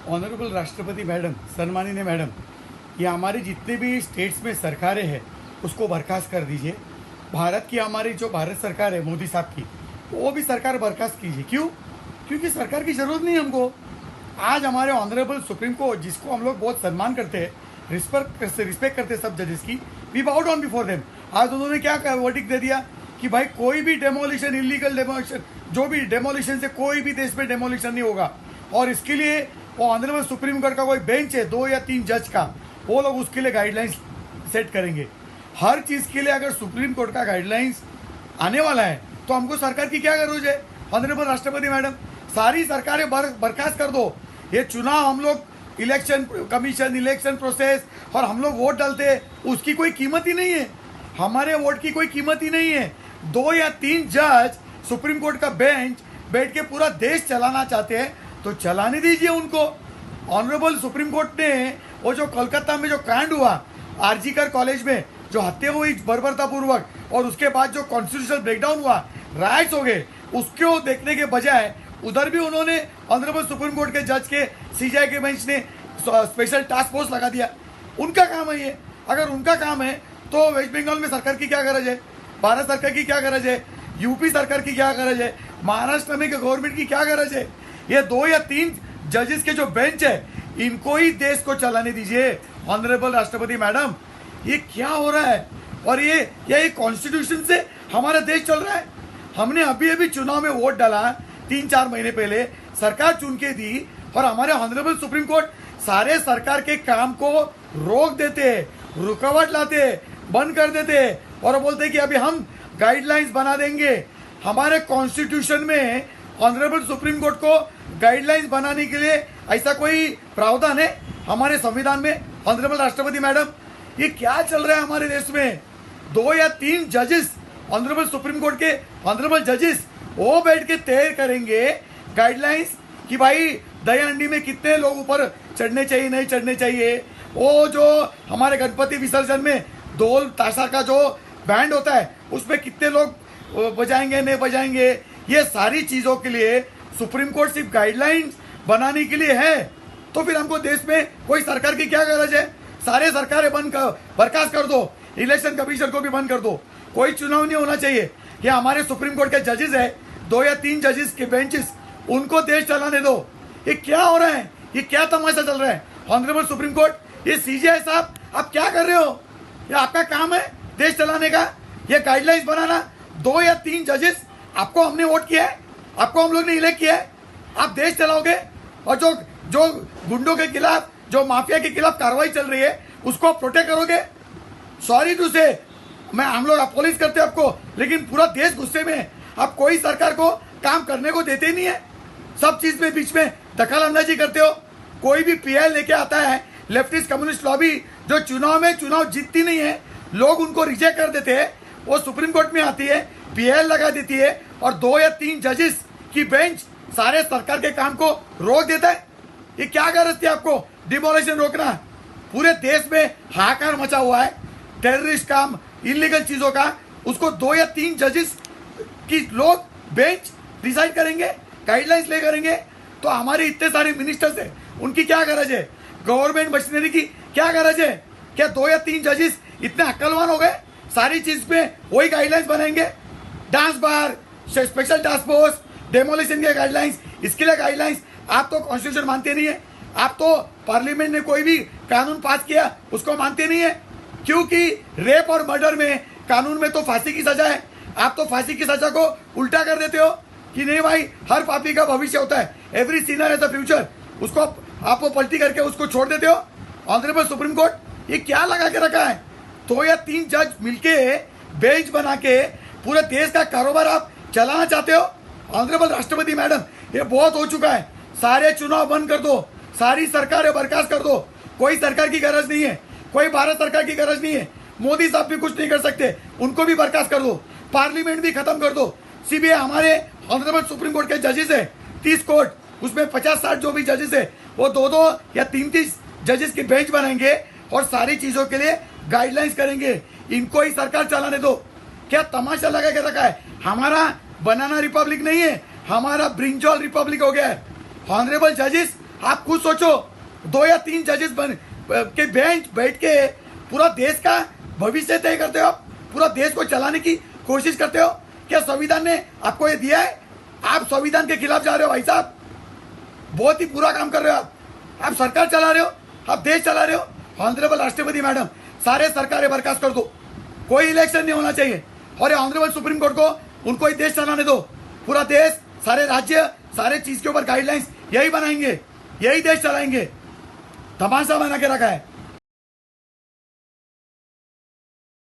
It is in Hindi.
ऑनरेबल राष्ट्रपति मैडम, सम्माननीय मैडम, ये हमारे जितने भी स्टेट्स में सरकारें हैं उसको बर्खास्त कर दीजिए। भारत की हमारी जो भारत सरकार है मोदी साहब की, वो भी सरकार बर्खास्त कीजिए। क्यों? क्योंकि सरकार की ज़रूरत नहीं हमको। आज हमारे ऑनरेबल सुप्रीम कोर्ट, जिसको हम लोग बहुत सम्मान करते हैं, रिस्पेक्ट करते हैं सब जजेस की, वी बाउ डाउन बिफोर देम। आज उन्होंने क्या वर्डिक्ट दे दिया कि भाई कोई भी डेमोलिशन, इलीगल डेमोलिशन, जो भी डेमोलिशन से कोई भी देश में डेमोलिशन नहीं होगा। और इसके लिए वो ऑनरेबल सुप्रीम कोर्ट का कोई बेंच है 2 या 3 जज का, वो लोग उसके लिए गाइडलाइंस सेट करेंगे। हर चीज़ के लिए अगर सुप्रीम कोर्ट का गाइडलाइंस आने वाला है तो हमको सरकार की क्या जरूरत है? ऑनरेबल राष्ट्रपति मैडम, सारी सरकारें बर्खास्त कर दो। ये चुनाव हम लोग इलेक्शन कमीशन, इलेक्शन प्रोसेस और हम लोग वोट डालते हैं, उसकी कोई कीमत ही नहीं है। हमारे वोट की कोई कीमत ही नहीं है। 2 या 3 जज सुप्रीम कोर्ट का बेंच बैठ के पूरा देश चलाना चाहते हैं तो चलाने दीजिए उनको। ऑनरेबल सुप्रीम कोर्ट ने वो जो कोलकाता में जो कांड हुआ आरजीकर कॉलेज में, जो हत्या हुई बर्बरतापूर्वक, और उसके बाद जो कॉन्स्टिट्यूशनल ब्रेकडाउन हुआ, राइट्स हो गए, उसको देखने के बजाय उधर भी उन्होंने ऑनरेबल सुप्रीम कोर्ट के जज के सीजीआई के बेंच ने स्पेशल टास्क फोर्स लगा दिया। उनका काम है ये। अगर उनका काम है तो वेस्ट बंगाल में सरकार की क्या गरज है? भारत सरकार की क्या गरज है? यूपी सरकार की क्या गरज है? महाराष्ट्र में गवर्नमेंट की क्या गरज है? ये 2 या 3 जजेस के जो बेंच है, इनको ही देश को चलाने दीजिए। ऑनरेबल राष्ट्रपति मैडम, ये क्या हो रहा है? और ये कॉन्स्टिट्यूशन से हमारा देश चल रहा है। हमने अभी अभी चुनाव में वोट डाला 3-4 महीने पहले, सरकार चुन के दी, और हमारे ऑनरेबल सुप्रीम कोर्ट सारे सरकार के काम को रोक देते, रुकावट लाते, बंद कर देते और बोलते कि अभी हम गाइडलाइंस बना देंगे। हमारे कॉन्स्टिट्यूशन में ऑनरेबल सुप्रीम कोर्ट को गाइडलाइंस बनाने के लिए ऐसा कोई प्रावधान है हमारे संविधान में? ऑनरेबल राष्ट्रपति मैडम, ये क्या चल रहा है हमारे देश में? 2 या 3 जजेस, ऑनरेबल सुप्रीम कोर्ट के ऑनरेबल जजेस, वो बैठ के तय करेंगे गाइडलाइंस कि भाई दयाहंडी में कितने लोग ऊपर चढ़ने चाहिए, नहीं चढ़ने चाहिए। वो जो हमारे गणपति विसर्जन में ढोल ताशा का जो बैंड होता है उसमें कितने लोग बजाएंगे, नहीं बजाएंगे। ये सारी चीज़ों के लिए सुप्रीम कोर्ट सिर्फ गाइडलाइंस बनाने के लिए है। तो फिर हमको देश में कोई सरकार की क्या गरज है? सारे सरकारें बर्खास्त कर दो, इलेक्शन कमीशन को भी बंद कर दो, कोई चुनाव नहीं होना चाहिए। ये हमारे सुप्रीम कोर्ट के जजेस है, 2 या 3 जजेस के बेंचेस, उनको देश चलाने दो। ये क्या हो रहा है? ये क्या तमाशा चल रहा है? ऑनरेबल सुप्रीम कोर्ट, ये सीजीआई साहब, आप क्या कर रहे हो? ये आपका काम है देश चलाने का, ये गाइडलाइंस बनाना। 2 या 3 जजेस, आपको हमने वोट किया है, आपको हम लोग ने इलेक्ट किया है, आप देश चलाओगे। और जो गुंडों के खिलाफ, जो माफिया के खिलाफ कार्रवाई चल रही है, उसको प्रोटेक्ट करोगे। सॉरी टू से, हम लोग अपोलिस करते हैं आपको, लेकिन पूरा देश गुस्से में है। आप कोई सरकार को काम करने को देते ही नहीं है, सब चीज में बीच में दखल अंदाजी करते हो। कोई भी पीएल लेके आता है, लेफ्टिस्ट कम्युनिस्ट लॉबी, जो चुनाव जीतती नहीं है, लोग उनको रिजेक्ट कर देते हैं, वो सुप्रीम कोर्ट में आती है, पीएल लगा देती है, और 2 या 3 जजेस की बेंच सारे सरकार के काम को रोक देता है। ये क्या गरज थी आपको डिमोलिशन रोकना? पूरे देश में हाहाकार मचा हुआ है टेररिस्ट काम, इलीगल चीजों का, उसको 2 या 3 जजेस की लोग बेंच डिसाइड करेंगे, गाइडलाइंस ले करेंगे। तो हमारे इतने सारे मिनिस्टर्स हैं, उनकी क्या गरज है? गवर्नमेंट मशीनरी की क्या गरज है? क्या 2 या 3 जजेस इतने अक्लवान हो गए? सारी चीज पे वही गाइडलाइंस बनाएंगे। Dance bar, special task force, demolition के गाइडलाइंस, इसके लिए गाइडलाइंस। आप तो कॉन्स्टिट्यूशन मानते नहीं है, आप तो पार्लियामेंट ने कोई भी कानून पास किया उसको मानते नहीं है, क्योंकि रेप और मर्डर में कानून में तो फांसी की सजा है। आप तो फांसी की सजा को उल्टा कर देते हो कि नहीं भाई, हर पापी का भविष्य होता है, every sinner has a future, उसको आप पलटी करके उसको छोड़ देते हो। ऑनरेबल सुप्रीम कोर्ट, ये क्या लगा के रखा है? 2 या 3 जज मिलके बेंच बना के पूरे देश का कारोबार आप चलाना चाहते हो। ऑनरेबल राष्ट्रपति मैडम, ये बहुत हो चुका है। सारे चुनाव बंद कर दो, सारी सरकारें बर्खास्त कर दो। कोई सरकार की गरज नहीं है, कोई भारत सरकार की गरज नहीं है। मोदी साहब भी कुछ नहीं कर सकते, उनको भी बर्खास्त कर दो। पार्लियामेंट भी खत्म कर दो। सीबीआई, हमारे ऑनरेबल सुप्रीम कोर्ट के जजेस है 30 कोर्ट, उसमें 50-60 जो भी जजेस है, वो 2-2 या 3-3 जजेस की बेंच बनाएंगे और सारी चीजों के लिए गाइडलाइंस करेंगे। इनको ही सरकार चलाने दो। क्या तमाशा लगा के रखा है? हमारा बनाना रिपब्लिक नहीं है, हमारा ब्रिंजॉल रिपब्लिक हो गया है। ऑनरेबल जजेस आप खुद सोचो, 2 या 3 जजेस के बेंच बैठ के पूरा देश का भविष्य तय करते हो आप, पूरा देश को चलाने की कोशिश करते हो। क्या संविधान ने आपको ये दिया है? आप संविधान के खिलाफ जा रहे हो भाई साहब, बहुत ही बुरा काम कर रहे हो आप सरकार चला रहे हो, आप देश चला रहे हो। ऑनरेबल राष्ट्रपति मैडम, सारे सरकारें बर्खास्त कर दो, कोई इलेक्शन नहीं होना चाहिए, और ऑनरेबल सुप्रीम कोर्ट को उनको ही देश चलाने दो। पूरा देश, सारे राज्य, सारे चीज के ऊपर गाइडलाइंस यही बनाएंगे, यही देश चलाएंगे। तमाशा बना के रखा है।